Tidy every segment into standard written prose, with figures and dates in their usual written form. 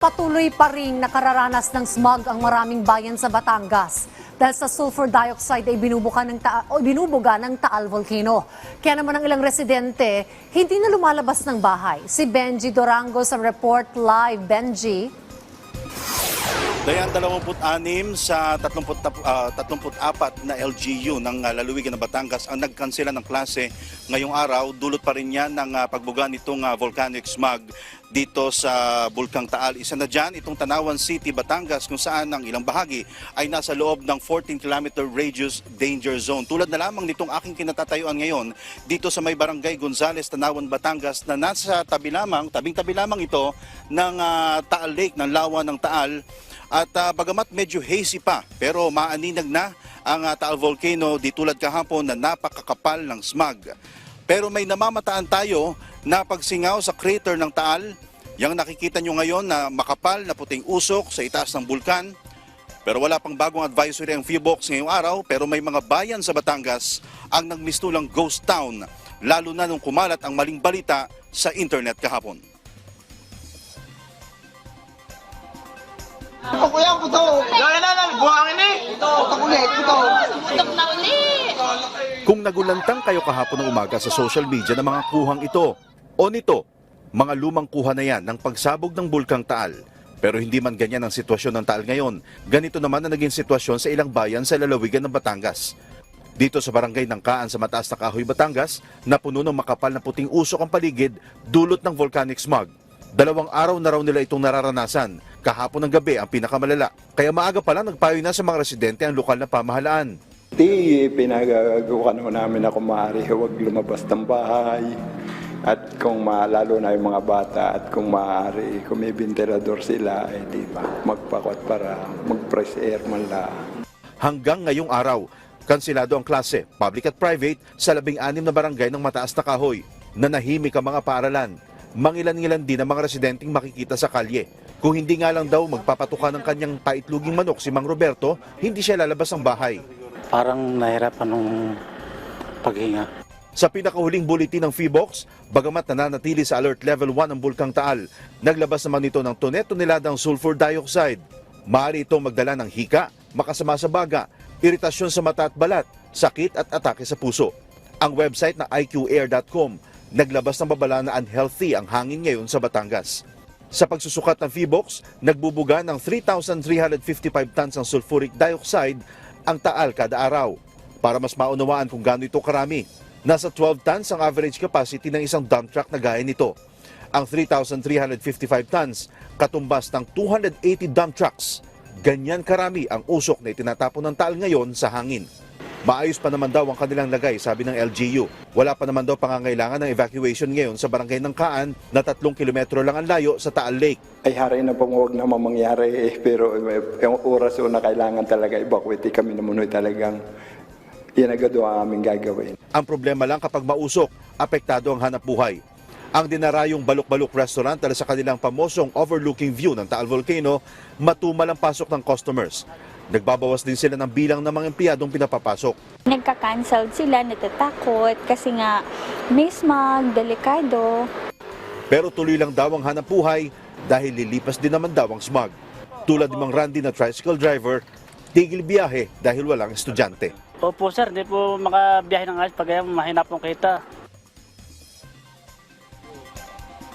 Patuloy pa ring nakararanas ng smog ang maraming bayan sa Batangas dahil sa sulfur dioxide ay binubuga ng Taal Volcano. Kaya naman ang ilang residente hindi na lumalabas ng bahay. Si Benji Dorango sa report live. Benji. Dayan 26 sa 34 na LGU ng lalawigan ng Batangas ang nagkansela ng klase ngayong araw. Dulot pa rin yan ng pagbuga nitong volcanic smog dito sa Bulkang Taal. Isa na dyan itong Tanawan City, Batangas, kung saan ang ilang bahagi ay nasa loob ng 14-kilometer radius danger zone. Tulad na lamang nitong aking kinatatayuan ngayon dito sa may Barangay Gonzales, Tanawan, Batangas, na nasa tabing-tabi lamang ito ng Taal Lake, ng lawa ng Taal. At bagamat medyo hazy pa, pero maaninag na ang Taal Volcano di tulad kahapon na napakakapal ng smog. Pero may namamataan tayo na pagsingaw sa crater ng Taal. Yang nakikita nyo ngayon na makapal na puting usok sa itaas ng bulkan. Pero wala pang bagong advisory ang PHIVOLCS ngayong araw, pero may mga bayan sa Batangas ang nagmistulang ghost town, lalo na nung kumalat ang maling balita sa internet kahapon. Ako yan, puto. Gaya na, buhangin eh. Putok ulit, puto. Putok na ulit. Kung nagulantang kayo kahapon ng umaga sa social media ng mga kuhang ito o nito, mga lumang kuha na yan ng pagsabog ng Bulkang Taal. Pero hindi man ganyan ang sitwasyon ng Taal ngayon. Ganito naman ang naging sitwasyon sa ilang bayan sa lalawigan ng Batangas. Dito sa barangay ng Kaan sa Mataas na Kahoy, Batangas, napuno ng makapal na puting usok ang paligid dulot ng volcanic smog. 2 araw na raw nila itong nararanasan. Kahapon ng gabi ang pinakamalala. Kaya maaga pa lang nagpayo na sa mga residente ang lokal na pamahalaan. Pinagagawa namin na kung maaari huwag lumabas ng bahay. At kung lalo na yung mga bata at kung maaari, kung may ventilador sila, di ba, magpakot para mag-fresh air man lang. Hanggang ngayong araw, kansilado ang klase, public at private, sa 16 na barangay ng Mataas na Kahoy. Nanahimik ang mga paaralan. Mangilan-ngilan din ang mga residenteng makikita sa kalye. Kung hindi nga lang daw magpapatuka ng kanyang paitluging manok si Mang Roberto, hindi siya lalabas ng bahay. Parang nahirapan nung paghinga. Sa pinakahuling bulletin ng PHIVOLCS, bagamat nananatili sa alert level 1 ang Bulkang Taal, naglabas naman ito ng toneladas ng sulfur dioxide. Maaari itong magdala ng hika, makasama sa baga, iritasyon sa mata at balat, sakit at atake sa puso. Ang website na iqair.com naglabas ng babala na unhealthy ang hangin ngayon sa Batangas. Sa pagsusukat ng PHIVOLCS, nagbubuga ng 3,355 tons ng sulfuric dioxide ang Taal kada araw. Para mas maunawaan kung gaano ito karami, nasa 12 tons ang average capacity ng isang dump truck na gaya nito. Ang 3,355 tons, katumbas ng 280 dump trucks. Ganyan karami ang usok na itinatapon ng Taal ngayon sa hangin. Maayos pa naman daw ang kanilang lagay, sabi ng LGU. Wala pa naman daw pangangailangan ng evacuation ngayon sa barangay ng Kaan na 3 kilometro lang ang layo sa Taal Lake. Ay haray na pong huwag naman mangyari pero yung oras na kailangan talaga evacuate kami na muna talagang yan agad ang aming gagawin. Ang problema lang kapag mausok, apektado ang hanap buhay. Ang dinarayong Balok-Balok Restaurant dahil sa kanilang pamosong overlooking view ng Taal Volcano, matumal ang pasok ng customers. Nagbabawas din sila ng bilang ng mga empleyadong pinapapasok. Nagka-cancel sila, natatakot kasi nga may smog, delikado. Pero tuloy lang daw ang hanap buhay dahil lilipas din naman daw ang smog. Tulad ni Mang Randy na tricycle driver, tigil biyahe dahil walang estudyante. Opo sir, hindi po makabiyahe ng ayos pag mahina pong kita.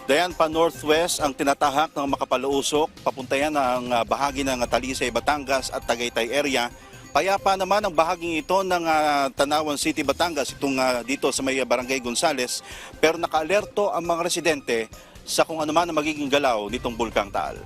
Dayan pa northwest ang tinatahak ng makapalausok, papunta yan ang bahagi ng Talisay, Batangas at Tagaytay area. Payapa naman ang bahaging ito ng Tanawan City, Batangas, itong dito sa may Barangay Gonzales. Pero naka-alerto ang mga residente sa kung ano man ang magiging galaw nitong Bulkang Taal.